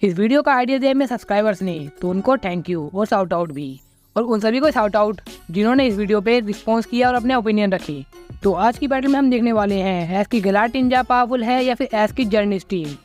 इस वीडियो का आइडिया दिया मेरे सब्सक्राइबर्स ने, तो उनको थैंक यू और शाउट आउट भी, और उन सभी को शाउट आउट जिन्होंने इस वीडियो पे रिस्पॉन्स किया और अपने ओपिनियन रखे। तो आज की बैटल में हम देखने वाले हैं एस की गैलार टीम ज़्यादा पावरफुल है या फिर एस की जर्निस टीम।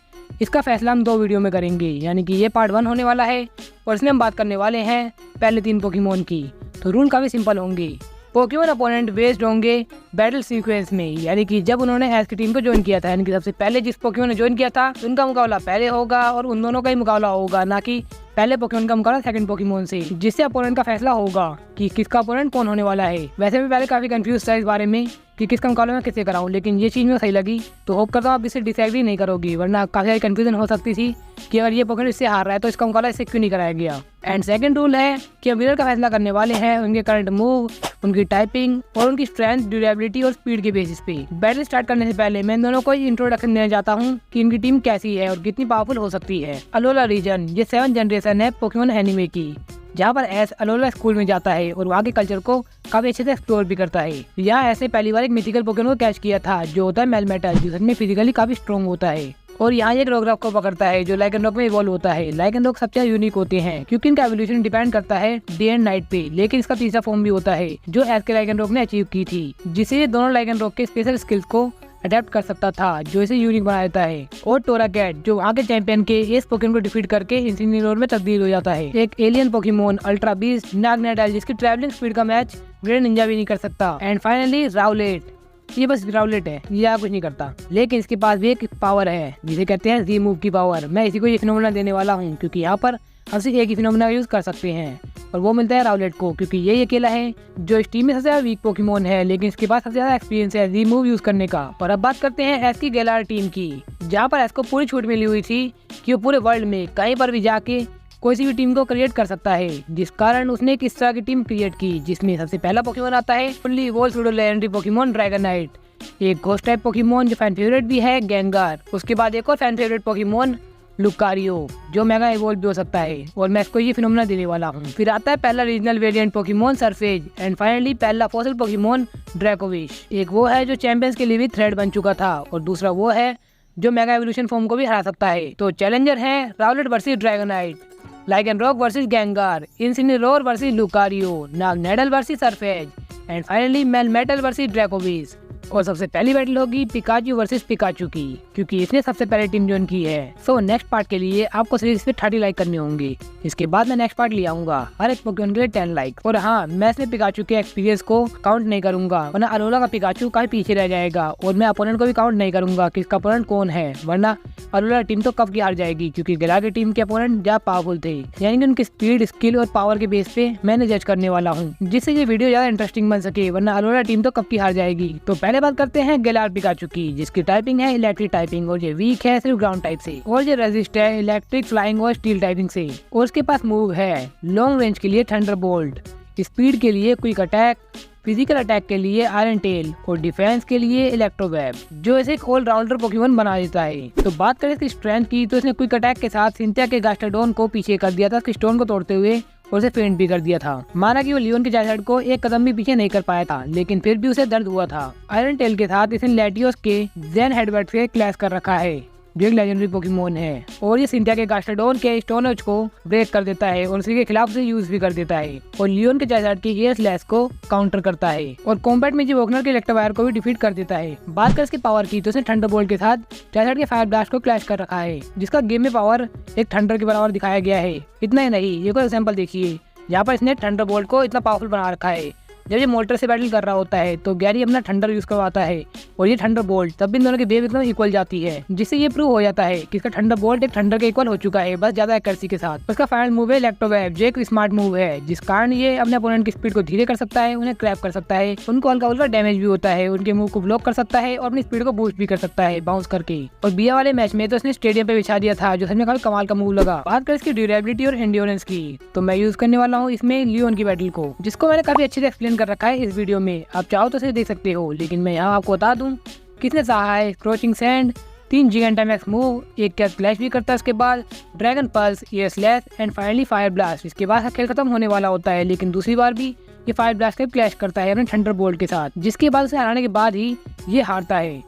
इसका फैसला हम 2 वीडियो में करेंगे, यानी कि ये पार्ट 1 होने वाला है और इसमें हम बात करने वाले हैं पहले 3 पोकेमोन की। तो रूल काफ़ी सिंपल होंगे। पोकेमोन अपोनेंट बेस्ड होंगे बैटल सीक्वेंस में, यानी कि जब उन्होंने एस की टीम को ज्वाइन किया था, यानी कि सबसे पहले जिस पोकेमोन ने ज्वाइन किया था उनका मुकाबला पहले होगा और उन दोनों का ही मुकाबला होगा, ना कि पहले पोकेमोन का मुकाबला सेकंड पोकेमोन से, जिससे अपोनेंट का फैसला होगा कि किसका अपोनेंट कौन होने वाला है। वैसे भी पहले काफी कंफ्यूज था इस बारे में कि किसका मुकाबला मैं किससे कराऊं, लेकिन ये चीज़ मुझे सही लगी, तो होप करता हूँ आप इससे डिसएग्री नहीं करोगी, वरना काफ़ी सारी कंफ्यूजन हो सकती थी कि अगर ये पोकेमोन इससे हार रहा है तो इसका मुकाबला इससे क्यों नहीं कराया गया। एंड सेकंड रूल है कि विनर का फैसला करने वाले हैं उनके करंट मूव, उनकी टाइपिंग और उनकी स्ट्रेंथ, ड्यूरेबिलिटी और स्पीड के बेसिस पे। बैटल स्टार्ट करने से पहले मैं इन दोनों को इंट्रोडक्शन देना चाहता हूँ कि इनकी टीम कैसी है और कितनी पावरफुल हो सकती है। अलोला रीजन ये 7th जनरेशन है पोकेमोन एनिमे की, जहाँ पर एस अलोला स्कूल में जाता है और वहाँ के कल्चर को काफी अच्छे से एक्सप्लोर भी करता है। यहाँ ऐसे पहली बार एक मिथिकल पोकेमोन को कैच किया था जो होता है मेलमेटल, जिसमें फिजिकली काफी स्ट्रॉन्ग होता है, और यहाँ एक रोग्राफ को पकड़ता है जो लाइकेनरॉक में इवॉल्व होता है। लाइकेनरॉक सबसे यूनिक होते हैं क्योंकि इनका एवोल्यूशन डिपेंड करता है डे एंड नाइट पे, लेकिन इसका तीसरा फॉर्म भी होता है जो एस के लाइकेनरॉक ने अचीव की थी, जिससे ये दोनों लाइकेनरॉक के स्पेशल स्किल्स को अडेप्ट कर सकता था, जो इसे यूनिक बना देता है। और टोराकैट जो वहाँ के चैंपियन के इस पोकेमोन को डिफीट करके इंसिनेरोर में तब्दील हो जाता है। एक एलियन पोकेमोन अल्ट्रा बीस्ट नागनेटाइल, जिसकी ट्रैवलिंग स्पीड का मैच ग्रेट निंजा भी नहीं कर सकता। एंड फाइनली राउलेट, ये बस राउलेट है, ये कुछ नहीं करता, लेकिन इसके पास भी एक पावर है जिसे कहते हैं रीमूव की पावर। मैं इसी को ये फिनोमेना देने वाला हूँ क्योंकि यहाँ पर हम सिर्फ एक ही फिनोमेना यूज कर सकते हैं, और वो मिलता है राउलेट को, क्योंकि ये अकेला है जो इस टीम में सबसे ज्यादा वीक पोकेमोन है, लेकिन इसके पास सबसे ज्यादा एक्सपीरियंस है रीमूव यूज करने का। और अब बात करते हैं एस की गैलार टीम की, जहाँ पर एस को पूरी छूट मिली हुई थी कि वो पूरे वर्ल्ड में कहीं पर भी जाके कोई सी भी टीम को क्रिएट कर सकता है, जिस कारण उसने एक इस तरह की टीम क्रिएट की जिसमें सबसे पहला पोकेमोन आता है fully evolve pseudo legendary Pokemon Dragonite, एक घोस्ट टाइप पोकेमोन जो फैन फेवरेट भी है गेंगार। उसके बाद एक और फैन फेवरेट पोकेमोन लुकारियो जो मेगा इवॉल्व भी हो सकता है, और मैं इसको ये फिनोमेना देने वाला हूँ। फिर आता है पहला regional variant Pokemon suffrage, and finally पहला फॉसिल पोकेमोन ड्रैकोविश। एक वो है जो चैंपियंस के लिए भी थ्रेट बन चुका था, और दूसरा वो है जो मेगा एवोल्यूशन फॉर्म को भी हरा सकता है। तो चैलेंजर है Rowlet versus Dragonite, Lycanroc versus Gengar, Incineroar versus Lucario, Naganadel versus Sirfetch'd, and finally Melmetal versus Dracovish. और सबसे पहली बैटल होगी पिकाचू वर्सेस पिकाचू की, क्योंकि इसने सबसे पहले टीम ज्वाइन की है। सो नेक्स्ट पार्ट के लिए आपको सिर्फ इस पे 30 लाइक करने होंगे। इसके बाद मैं नेक्स्ट पार्ट ले आऊंगा हर एक पोकेमोन के लिए 10 लाइक। और हाँ, मैं इसमें पिकाचू के एक्सपीरियंस को काउंट नहीं करूंगा, वरना अलोला का पिकाचू काफी पीछे रह जाएगा, और मैं अपोनेंट को भी काउंट नहीं करूंगा कि इसका अपोनेंट कौन है, वरना अलोला टीम तो कब की हार जाएगी, क्योंकि गैलार की टीम के अपोनेंट ज्यादा पावरफुल थे। यानी कि उनकी स्पीड, स्किल और पावर के बेस पे मैंने जज करने वाला हूँ, जिससे ये वीडियो ज्यादा इंटरेस्टिंग बन सके, वरना अलोला टीम तो कब की हार जाएगी। तो पहले बात करते हैं गैलार पिकाचू की, जिसकी टाइपिंग है इलेक्ट्रिक टाइपिंग, और ये वीक है सिर्फ ग्राउंड टाइप से, और ये रेजिस्ट है इलेक्ट्रिक, फ्लाइंग और स्टील टाइपिंग से। और उसके पास मूव है लॉन्ग रेंज के लिए थंडरबोल्ट, स्पीड के लिए क्विक अटैक, फिजिकल अटैक के लिए आयरन टेल, और डिफेंस के लिए इलेक्ट्रोवेब, जो इसे एक ऑलराउंडर पोकेमोन बना देता है। तो बात करें इसकी स्ट्रेंथ की, तो इसने क्विक अटैक के साथ सिंथिया के गास्टाडोन को पीछे कर दिया था, उसके स्टोन को तोड़ते हुए, और उसे फेंट भी कर दिया था। माना कि वो लियोन के जायसाइड को एक कदम भी पीछे नहीं कर पाया था, लेकिन फिर भी उसे दर्द हुआ था। आयरन टेल के साथ इसने लैटियोस के जेन हेडबर्ट से क्लैश कर रखा है, जो एक लेजेंडरी पोकेमोन है, और ये सिंथिया के गास्टाडोन के स्टोन एज को ब्रेक कर देता है और उसी के खिलाफ उसे यूज भी कर देता है, और लियोन के जायसाइड की एयर स्लैश को काउंटर करता है, और कॉम्बैट में जो वोकनर के इलेक्ट्रोवायर को भी डिफीट कर देता है। बात कर इसकी पावर की, तो इसने थंडरबोल्ट के साथ जायसाइड के फायर ब्लास्ट को क्लैश कर रखा है, जिसका गेम में पावर एक थंडर के बराबर दिखाया गया है। इतना ही नहीं, ये कोई एग्जांपल देखिए, यहाँ पर इसने थंडरबोल्ट को इतना पावरफुल बना रखा है, जब ये मोल्टर से बैटल कर रहा होता है तो गैरी अपना थंडर यूज करवाता है और ये थंडर बोल्ट, तब भी इन दोनों की वेव एकदम इक्वल जाती है, जिससे ये प्रूव हो जाता है कि इसका थंडर बोल्ट एक थंडर के इक्वल हो चुका है, बस ज्यादा एक्यूरेसी के साथ। उसका फाइनल मूव है इलेक्ट्रोवेव, जो एक स्मार्ट मूव है, जिस कारण ये अपने अपोनेंट की स्पीड को धीरे कर सकता है, उन्हें क्रैप कर सकता है, उनको हल्का हल्का डैमेज भी होता है, उनके मूव को ब्लॉक कर सकता है, और अपनी स्पीड को बूस्ट भी कर सकता है बाउंस करके। और बिया वाले मैच में तो इसने स्टेडियम पे बिछा दिया था, जो सच में कमाल का मूव लगा। बात करें इसकी ड्यूरेबिलिटी और एंड्योरेंस की, तो मैं यूज करने वाला हूँ इसमें लियोन की बैटल को, जिसको मैंने काफी अच्छे से एक्सप्लेन कर रखा है इस वीडियो में, आप चाहो तो इसे देख सकते हो, लेकिन मैं यहाँ आपको बता दूं किसने सहा है क्रोचिंग सैंड, 3 जिगेंटामैक्स मूव, एक कैच क्लैश भी करता है, उसके बाद dragon pulse, air slash, and finally fire blast. इसके बाद खेल खत्म होने वाला होता है, लेकिन दूसरी बार भी ये फायर ब्लास्ट के क्लैश करता है अपने थंडरबोल्ट के साथ, जिसके बाद उसे हराने के बाद ही ये हारता है,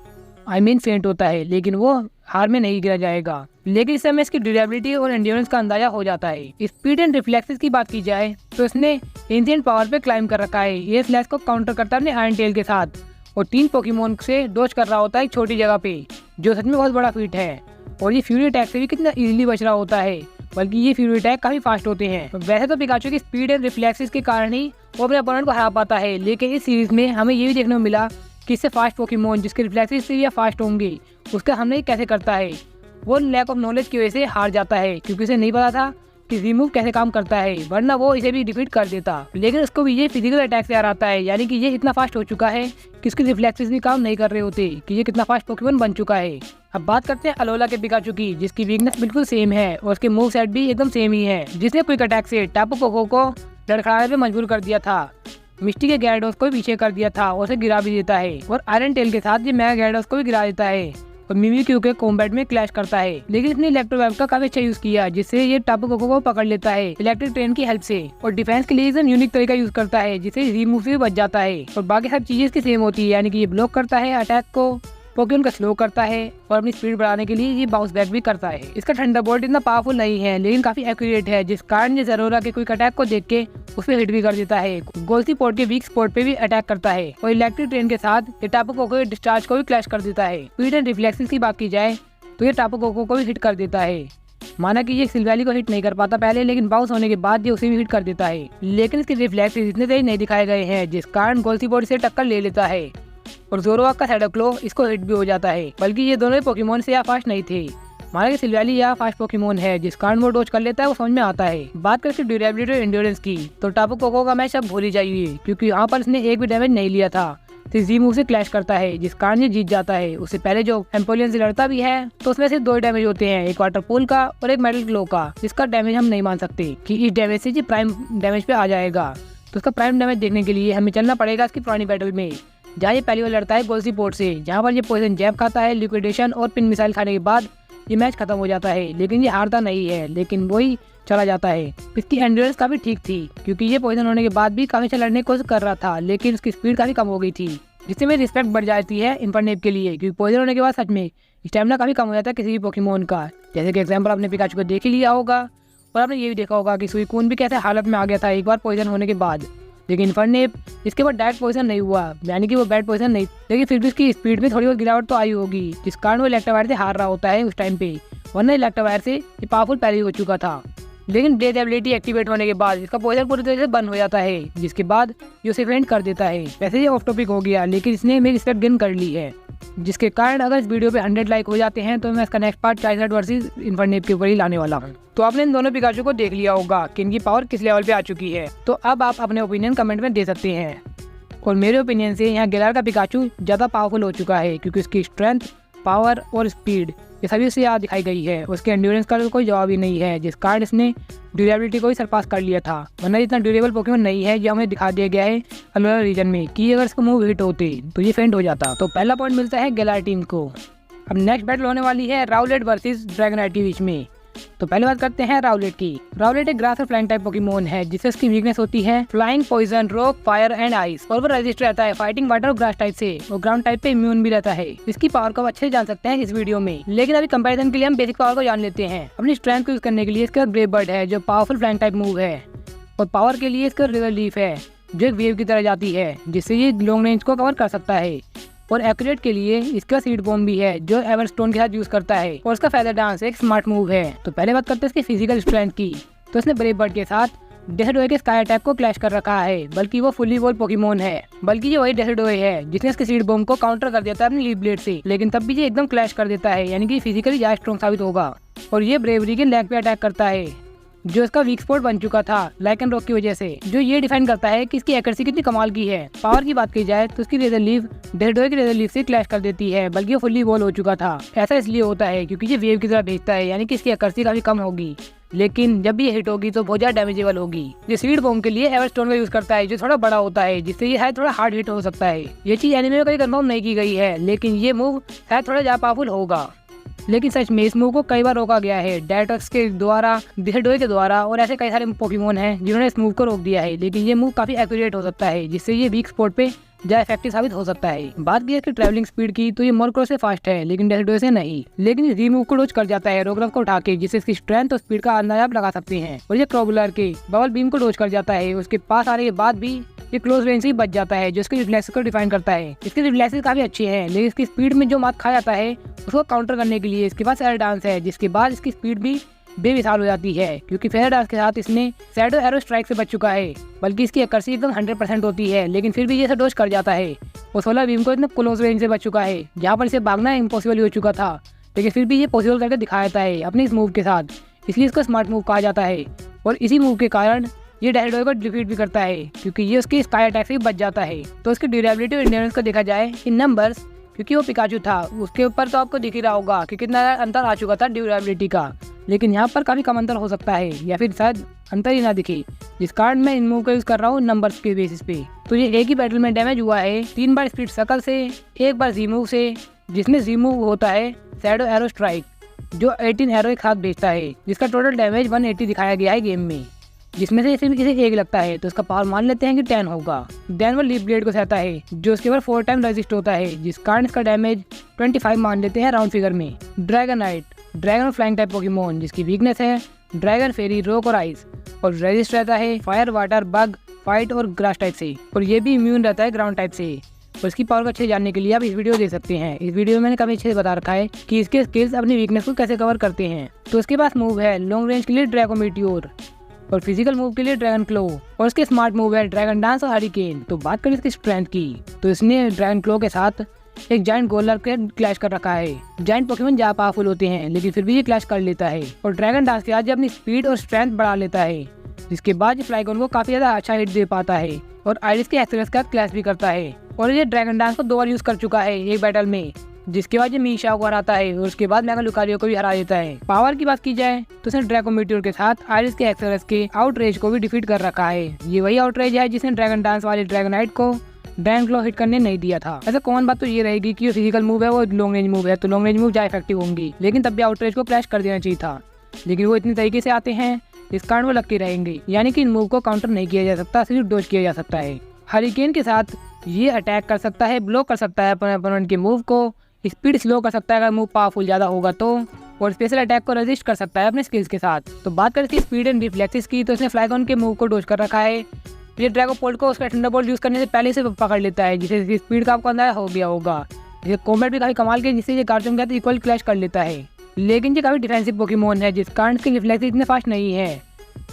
फेंट होता है, लेकिन वो हार में नहीं गिरा जाएगा। लेकिन इस समय इसकी ड्यूरेबिलिटी और एंड्योरेंस का अंदाजा हो जाता है। स्पीड एंड रिफ्लेक्सेस की बात की जाए तो इसने एंशिएंट पावर पे क्लाइम कर रखा है। ये स्लैश को काउंटर करता है अपने आयरन टेल के साथ और 3 पोकेमोन से डॉज कर रहा होता है एक छोटी जगह पे, जो सच में बहुत बड़ा फीट है। और ये फ्यूरी अटैक से भी कितना इजीली बच रहा होता है, बल्कि ये फ्यूरी अटैक काफी फास्ट होते हैं। वैसे तो पिकाचू की स्पीड एंड रिफ्लेक्सेस के कारण ही वो अपने अपोनेंट को हरा पाता है, लेकिन इस सीरीज में हमें ये भी देखने को मिला कि इससे फास्ट पोकेमोन जिसके रिफ्लेक्सेस से या फास्ट होंगे उसका हमने कैसे करता है। वो लैक ऑफ नॉलेज की वजह से हार जाता है, क्योंकि उसे नहीं पता था कि रिमूव कैसे काम करता है, वरना वो इसे भी डिफीट कर देता। लेकिन उसको भी ये फिजिकल अटैक से हराता है, यानी कि ये इतना फास्ट हो चुका है कि उसके रिफ्लेक्सेस भी काम नहीं कर रहे होते कि ये कितना फास्ट पोकेमोन बन चुका है। अब बात करते हैं अलोला के पिकाचू की, जिसकी वीकनेस बिल्कुल सेम है और उसके मूव सेट भी एकदम सेम ही है, जिसने क्विक अटैक से टापू कोको को लड़खड़ाने पे मजबूर कर दिया था, मिस्टी के गैराडोस को भी पीछे कर दिया था और उसे गिरा भी देता है, और आयरन टेल के साथ ये मेगा गैराडोस को भी गिरा देता है और मिमिक्यू के कॉम्बैट में क्लैश करता है। लेकिन इसने इलेक्ट्रोवेव का काफी अच्छा यूज किया, जिससे ये टापू कोको को पकड़ लेता है इलेक्ट्रिक ट्रेन की हेल्प से, और डिफेंस के लिए एकदम यूनिक तरीका यूज करता है, जिससे रिमूव से बच जाता है। और बाकी सब चीजें इसकी सेम होती है, यानी कि ये ब्लॉक करता है अटैक को, पोकेमोन का स्लो करता है और अपनी स्पीड बढ़ाने के लिए ये बाउंस बैक भी करता है। इसका थंडरबोल्ट इतना पावरफुल नहीं है, लेकिन काफी एक्यूरेट है, जिस कारण ये ज़रोरा के क्विक अटैक को देख के उस पर हिट भी कर देता है। गोल्सी पोर्ट के वीक स्पॉट पे भी अटैक करता है और इलेक्ट्रिक ट्रेन के साथ ये टापू कोको के डिस्चार्ज को भी क्लैश कर देता है। स्पीड एंड रिफ्लेक्सेस की बात की जाए तो ये टापू कोको को भी हिट कर देता है। माना कि ये सिल्वैली को हिट नहीं कर पाता पहले, लेकिन बाउंस होने के बाद ये उसे भी हिट कर देता है। लेकिन इसके रिफ्लेक्सेस इतने तेज नहीं दिखाए गए हैं, जिस कारण गोल्सी पोर्ट से टक्कर ले लेता है और ज़ोरोआक का शैडो क्लो इसको हिट भी हो जाता है। बल्कि ये दोनों ही पोकेमोन से या फास्ट नहीं थे, माना कि सिल्वैली या फास्ट पोकेमोन है, जिस कारण वो डोज कर लेता है, वो समझ में आता है। बात करके ड्यूरेबिलिटी और एंड्योरेंस की तो टापू कोको का मैच अब भूल ही जाइए, क्योंकि यहाँ पर इसने एक भी डैमेज नहीं लिया था। सिर्फ जी मूव से क्लैश करता है, जिस कारण ये जीत जाता है। उससे पहले जो एम्पोलियन से लड़ता भी है तो उसमें सिर्फ 2 डैमेज होते हैं, एक वाटर पूल का और एक मेटल ग्लो का, जिसका डैमेज हम नहीं मान सकते कि इस डैमेज से जी प्राइम डैमेज पे आ जाएगा। तो उसका प्राइम डैमेज देखने के लिए हमें चलना पड़ेगा इसकी पुरानी बैटल में, जहाँ ये पहली बार लड़ता है गोल्सी पोर्ट से, जहाँ पर ये पॉइजन जैब खाता है, लिक्विडेशन और पिन मिसाइल खाने के बाद ये मैच खत्म हो जाता है। लेकिन ये हारता नहीं है, लेकिन वही चला जाता है। इसकी एंड्योरेंस काफी ठीक थी, क्योंकि ये पॉइजन होने के बाद भी काफी अच्छा लड़ने की कोशिश कर रहा था, लेकिन उसकी स्पीड काफी कम हो गई थी, जिससे मेरी रिस्पेक्ट बढ़ जाती है इन्फरनेप के लिए, क्योंकि पॉइजन होने के बाद सच में स्टैमिना काफी कम हो जाता है किसी भी पोकेमोन का। जैसे कि एग्जाम्पल आपने पिकाचू को देख ही लिया होगा, और आपने ये भी देखा होगा कि सुइकून भी कैसे हालत में आ गया था एक बार पॉइजन होने के बाद। लेकिन इन्फरनेप इसके बाद डायरेक्ट पोजीशन नहीं हुआ, यानी कि वो बैड पोजीशन नहीं, लेकिन फिर भी उसकी स्पीड में थोड़ी बहुत गिरावट तो आई होगी, जिस कारण वो इलेक्ट्रोवायर से हार रहा होता है उस टाइम पे, वरना इलेक्ट्रोवायर से ये पावरफुल पहले ही हो चुका था। लेकिन डेथ एबिलिटी एक्टिवेट होने के बाद इसका पोजीशन पूरी तरह से बंद हो जाता है, जिसके बाद ये उसे फेंट कर देता है। वैसे ये ऑफ टॉपिक हो गया, लेकिन इसने मेरी रिस्पेक्ट गेन कर ली है, जिसके कारण अगर इस वीडियो पे 100 लाइक हो जाते हैं तो मैं इसका next part child versus Infernape के ऊपर ही लाने वाला हूँ। तो आपने इन दोनों पिकाचू को देख लिया होगा कि इनकी पावर किस लेवल पे आ चुकी है। तो अब आप अपने ओपिनियन कमेंट में दे सकते हैं, और मेरे ओपिनियन से यहाँ गेलार का पिकाचू ज़्यादा पावरफुल हो चुका है, क्योंकि उसकी स्ट्रेंथ, पावर और स्पीड ये सभी उससे यहाँ दिखाई गई है। उसके एंड्योरेंस का तो कोई जवाब ही नहीं है, जिस कारण इसने ड्यूरेबिलिटी को ही सरपास कर लिया था, वरना इतना ड्यूरेबल पोकेमोन नहीं है। जो हमें दिखा दिया गया है अलोला रीजन में कि अगर इसको मूव हिट होते तो ये फेंट हो जाता। तो पहला पॉइंट मिलता है गेलार टीम को। अब नेक्स्ट बैटल होने वाली है राउलेट वर्सेस ड्रैगनाइट के बीच में। तो पहले बात करते हैं राउलेट की। राउलेट एक ग्रास और फ्लाइंग टाइप पोकेमोन है, जिससे उसकी वीकनेस होती है flying, poison, rock, fire and ice, और वो रेजिस्ट रहता है फाइटिंग, वाटर और ग्रास टाइप से, और ग्राउंड टाइप पे इम्यून भी रहता है। इसकी पावर को अच्छे से जान सकते हैं इस वीडियो में, लेकिन अभी कंपैरिजन के लिए हम बेसिक पावर को जान लेते हैं। अपनी स्ट्रेंथ को यूज करने के लिए इसका ब्रेव बर्ड है, जो पावरफुल फ्लाइंग टाइप मूव है, और पावर के लिए इसका रिवर लीफ है, जो एक वेव की तरह जाती है, जिससे ये लॉन्ग रेंज को कवर कर सकता है। और एक्यूरेट के लिए इसका सीड बॉम्ब भी है, जो एवरस्टोन के साथ यूज करता है, और इसका फेदर डांस एक स्मार्ट मूव है। तो पहले बात करते हैं इसकी फिजिकल स्ट्रेंथ की। तो इसने ब्रेव बर्ड के साथ डेसिडोए के स्काई अटैक को क्लैश कर रखा है, बल्कि वो फुली वॉल पोकेमोन है, बल्कि ये वही डेसिडोए है जिसने इसके सीड बॉम्ब को काउंटर कर देता है अपनी लीफ ब्लेड से, लेकिन तब भी ये एकदम क्लैश कर देता है, यानी कि फिजिकली ज्यादा स्ट्रॉन्ग साबित होगा। और ये ब्रेवरी के लेग पे अटैक करता है, जो इसका वीक स्पॉट बन चुका था लाइकन रॉक की वजह से, जो ये डिफाइन करता है कि इसकी एक्यूरेसी कितनी कमाल की है। पावर की बात की जाए तो इसकी रेजर लीफ डेसिडोए की रेजर लीफ से क्लैश कर देती है, बल्कि वो फुल्ली वॉल हो चुका था। ऐसा इसलिए होता है क्योंकि ये वेव की तरह भेजता है, यानी कि इसकी एक्यूरेसी काफी कम होगी, लेकिन जब भी ये हिट होगी तो बहुत ज्यादा डैमेजेबल होगी। ये सीड बॉम्ब के लिए एवरस्टोन का यूज करता है, जो थोड़ा बड़ा होता है, जिससे ये शायद थोड़ा हार्ड हिट हो सकता है। ये चीज एनिमे में कहीं कंफर्म नहीं की गई है, लेकिन ये मूव शायद थोड़ा ज्यादा पावरफुल होगा। लेकिन सच में इस मूव को कई बार रोका गया है, डेटक्स के द्वारा, डेसिडोए के द्वारा, और ऐसे कई सारे पोकेमोन हैं जिन्होंने इस मूव को रोक दिया है। लेकिन ये मूव काफी एक्यूरेट हो सकता है, जिससे ये वीक स्पॉट पे ज्यादा इफेक्टिव साबित हो सकता है। बात की इसकी ट्रैवलिंग स्पीड की तो ये मोरक्रो से फास्ट है, लेकिन डेसिडो से नहीं। लेकिन रीमूव को डोज कर जाता है रोग्रफ को उठा के, जिससे इसकी स्ट्रेंथ और स्पीड का अंदाजा आप लगा सकते हैं। और ये क्रॉबुलर के बबल बीम को डोज कर जाता है, उसके पास आने के बाद भी ये क्लोज रेंज से बच जाता है, जो इसके रिफ्लेक्स को डिफाइन करता है। इसके रिफ्लेक्सेस काफी अच्छे हैं, लेकिन इसकी स्पीड में जो मात खा जाता है उसको काउंटर करने के लिए इसके पास एयर डांस है, जिसके बाद इसकी स्पीड भी बेमिसाल हो जाती है, क्योंकि फेयर डांस के साथ इसने शैडो एरो स्ट्राइक से बच चुका है। बल्कि इसकी एक्यूरेसी एकदम 100% होती है, लेकिन फिर भी ये डोज कर जाता है। वो सोलर बीम को इतना क्लोज रेंज से बच चुका है, जहाँ पर इसे भागना इम्पॉसिबल हो चुका था, लेकिन फिर भी ये पॉसिबल करके दिखा देता है अपने इस मूव के साथ। इसलिए इसको स्मार्ट मूव कहा जाता है। और इसी मूव के कारण ये डेसिडो को डिफीट भी करता है, क्योंकि ये उसके स्काई अटैक से बच जाता है। तो उसकी ड्यूरेबिलिटी और एंड्योरेंस को देखा जाए इन नंबर्स, क्योंकि वो पिकाचू था, उसके ऊपर तो आपको दिख ही रहा होगा कि कितना अंतर आ चुका था ड्यूरेबिलिटी का। लेकिन यहाँ पर काफी कम अंतर हो सकता है, या फिर शायद अंतर ही ना दिखे, जिस कारण मैं इन मूव का यूज कर रहा हूँ नंबर्स के बेसिस पे। तो ये एक ही बैटल में डैमेज हुआ है 3 बार स्प्लिट सर्कल से, 1 बार जी मूव से, जिसमें जी मूव होता है शैडो एरो स्ट्राइक, जो 18 एरो एक साथ भेजता है, जिसका टोटल डैमेज 180 दिखाया गया है गेम में, जिसमें से सिर्फ इसे 1 लगता है, तो इसका पावर मान लेते हैं कि 10 होगा। देन वो लीफ ब्लेड को सहता है, जो उसके ऊपर 4 टाइम रेजिस्ट होता है, जिस कारण इसका डैमेज 25 मान लेते हैं राउंड फिगर में। ड्रैगनाइट, ड्रैगन और फ्लाइंग टाइप पोकेमोन, जिसकी वीकनेस है ड्रैगन, फेरी, रॉक और आइस, और रेजिस्ट रहता है फायर, वाटर, बग, फाइट और ग्रास टाइप से, और ये भी इम्यून रहता है ग्राउंड टाइप से। और इसकी पावर को अच्छे जानने के लिए आप इस वीडियो देख सकते हैं। इस वीडियो में मैंने काफी अच्छे से बता रखा है कि इसके स्किल्स अपनी वीकनेस को कैसे कवर करते हैं। तो इसके पास मूव है लॉन्ग रेंज के लिए ड्रैगो मीटियोर, और फिजिकल मूव के लिए ड्रैगन क्लो, और इसके स्मार्ट मूव है ड्रैगन डांस और हरिकेन। तो बात करें इसकी स्ट्रेंथ की, तो इसने ड्रैगन क्लो के साथ एक जाइंट गोलर के क्लैश कर रखा है। जाइंट पोकेमोन ज्यादा पावरफुल होते हैं, लेकिन फिर भी ये क्लैश कर लेता है। और ड्रैगन डांस के साथ अपनी स्पीड और स्ट्रेंथ बढ़ा लेता है, जिसके बाद ये फ्लाइगोन को काफी ज्यादा अच्छा हिट दे पाता है, और आइरिस के एक्सेलेंस का क्लैश भी करता है। और ये ड्रैगन डांस को 2 बार यूज कर चुका है एक बैटल में, जिसके बाद ये मीशा को हराता है, और उसके बाद मेगा लुकारियो को भी हरा देता है। पावर की बात की जाए तो इसने ड्रैगो मीटियोर के साथ आइरिस के एक्सेलेंस के आउटरेज को भी डिफीट कर रखा है। ये वही आउटरेज है जिसने ड्रैगन डांस वाले ड्रैगनाइट को ड्रैगन क्लो हिट करने नहीं दिया था। ऐसा कॉमन बात तो ये रहेगी कि फिजिकल मूव है वो लॉन्ग रेंज मूव है, तो लॉन्ग रेंज मूव ज्यादा इफेक्टिव होंगी, लेकिन तब भी आउटरेज को क्लैश कर देना चाहिए था। लेकिन वो इतनी तरीके से आते हैं, इस कारण वो लगते रहेंगे, यानी कि इन मूव को काउंटर नहीं किया जा सकता, सिर्फ डोज किया जा सकता है। हरिकेन के साथ ये अटैक कर सकता है, ब्लॉक कर सकता है अपने अपोनेंट के मूव को, स्पीड स्लो कर सकता है अगर मूव पावरफुल ज़्यादा होगा तो, और स्पेशल अटैक को रेजिस्ट कर सकता है अपने स्किल्स के साथ। तो बात करें इसकी स्पीड एंड रिफ्लेक्सेस की, तो इसने फ्लाइगोन के मूव को डोज कर रखा है। ये ड्रैगोपोल्ट को उसका थंडरबोल्ट यूज करने से पहले से पकड़ लेता है, जिससे इसकी स्पीड का आपको अंदाजा हो गया होगा। ये कॉम्बैट भी काफी कमाल के, जिससे ये गार्चुन के साथ इक्वल क्लैश कर लेता है। लेकिन ये काफी डिफेंसिव पोकेमोन है, जिस कारण इसके रिफ्लेक्सेस इतने फास्ट नहीं है,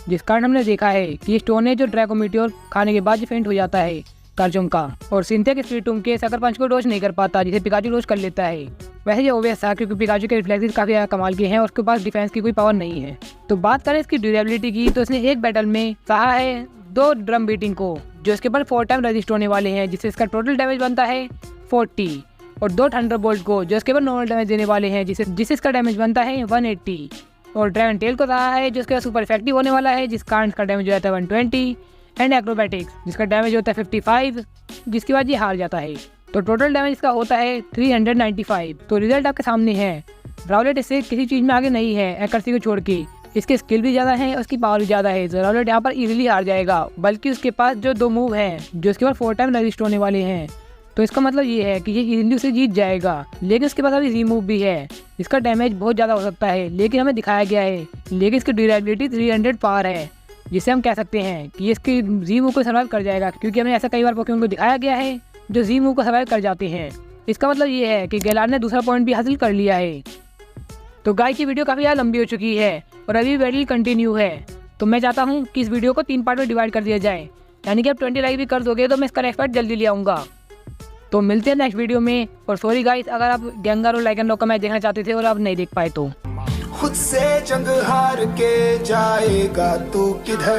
जिस कारण हमने देखा है कि ये स्टोन है जो ड्रैगो मीटियोर खाने के बाद फेंट हो जाता है गार्चुन का। और सिंथिया के स्पीड टूम के सकर पंच को डोज नहीं कर पाता, जिसे पिकाचू डोज कर लेता है। वैसे ये ओबियस था, क्योंकि पिकाचू के रिफ्लेक्सेस काफी ज्यादा कमाल के हैं और उसके पास डिफेंस की कोई पावर नहीं है। तो बात करें इसकी ड्यूरेबिलिटी की, तो इसने एक बैटल में सहा है 2 ड्रम बीटिंग को, जो इसके ऊपर 4 टाइम रेजिस्ट होने वाले हैं, जिससे इसका टोटल डैमेज बनता है 40, और 2 थंडरबोल्ट को, जो इसके ऊपर नॉर्मल डैमेज देने वाले हैं, जिससे इसका डैमेज बनता है 180, और ड्रैगन टेल को सहा है जो इसके सुपर इफेक्टिव होने वाला है, जिस कारण इसका डैमेज हो जाता है 120, एंड एक्रोबैटिक्स जिसका डैमेज होता है 55, जिसके बाद ये हार जाता है। तो टोटल डैमेज इसका होता है 395। तो रिजल्ट आपके सामने है। राउलेट इससे किसी चीज़ में आगे नहीं है एक्यूरेसी को छोड़ के, इसके स्किल भी ज़्यादा है, उसकी पावर भी ज़्यादा है, तो राउलेट यहाँ पर इजीली हार जाएगा। बल्कि उसके पास जो 2 मूव हैं जो इसके पास 4 टाइम रेजिस्ट होने वाले हैं, तो इसका मतलब ये है कि ये इजीली उसे जीत जाएगा। लेकिन उसके पास अभी जी मूव भी है, इसका डैमेज बहुत ज़्यादा हो सकता है, लेकिन हमें दिखाया गया है। लेकिन इसकी ड्यूरेबिलिटी 300 पावर है, जिससे हम कह सकते हैं कि इसकी जी मूव को सर्वाइव कर जाएगा, क्योंकि हमें ऐसा कई बार पोकेमोन को दिखाया गया है जो जी मूव को सर्वाइव कर जाते हैं। इसका मतलब ये है कि गैलार्ड ने दूसरा पॉइंट भी हासिल कर लिया है। तो गाइस की वीडियो काफ़ी ज़्यादा लंबी हो चुकी है और अभी बैटल कंटिन्यू है, तो मैं चाहता हूँ कि इस वीडियो को 3 पार्ट में डिवाइड कर दिया जाए, यानी कि आप 20 लाइक भी कर दोगे तो मैं इसका नेक्स्ट पार्ट जल्दी ले आऊँगा। तो मिलते हैं नेक्स्ट वीडियो में। और सॉरी गाइस, अगर आप गेंगार और लाइकेनरॉक का मैच देखना चाहते थे और आप नहीं देख पाए तो खुद से जंग हार के जाएगा तू किधर।